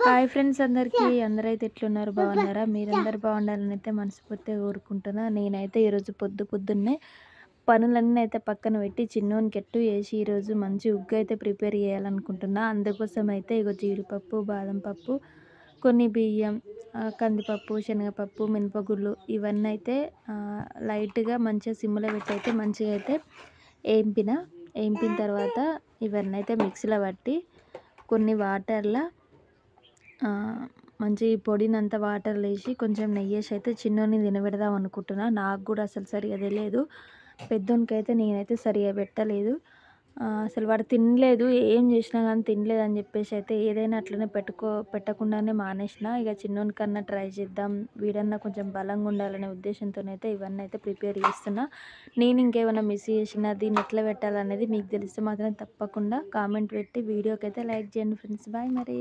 Hi friends అందరికీ. అందరైతే ఎట్లున్నారు? బాగున్నారా? మీరందరూ బాగుండాలని అయితే మనస్ఫూర్తిగా కోరుకుంటున్నా. నేనైతే ఈరోజు పొద్దున్నే పనులన్నీ అయితే పక్కన పెట్టి చిన్నోనికి ఎట్టు చేసి ఈరోజు మంచి ఉగ్గు అయితే ప్రిపేర్ చేయాలనుకుంటున్నా. అందుకోసం అయితే ఇగో జీడిపప్పు, బాదం పప్పు, కొన్ని బియ్యం, కందిపప్పు, శనగపప్పు, మినపగుళ్ళు ఇవన్నీ అయితే లైట్‌గా మంచిగా సిమ్‌లో పెట్టి అయితే మంచిగా అయితే ఏంపిన. ఏంపిన తర్వాత ఇవన్నీ అయితే మిక్సీలో పట్టి కొన్ని వాటర్‌ల మంచి పొడినంతా వాటర్‌లో ఏసి కొంచెం నెయ్యేసి అయితే చిన్నోనికి తినబెడదాం అనుకుంటున్నా. నాకు కూడా అసలు సరిగ్గా తెలియదు. పెద్దోనికైతే నేనైతే సరిగ్గా పెట్టలేదు. అసలు వాడు తినలేదు. ఏం చేసినా గానీ తినలేదని చెప్పేసి అయితే ఏదైనా అట్లనే పెట్టకుండానే మానేసిన. ఇక చిన్నోనికన్నా ట్రై చేద్దాం, వీడన్నా కొంచెం బలంగా ఉండాలనే ఉద్దేశంతోనైతే ఇవన్నీ అయితే ప్రిపేర్ చేస్తున్నా. నేను ఇంకేమైనా మిస్ చేసినా దీన్ని ఎట్లా పెట్టాలనేది మీకు తెలిస్తే మాత్రం తప్పకుండా కామెంట్ పెట్టి వీడియోకైతే లైక్ చేయండి ఫ్రెండ్స్. బాయ్ మరి.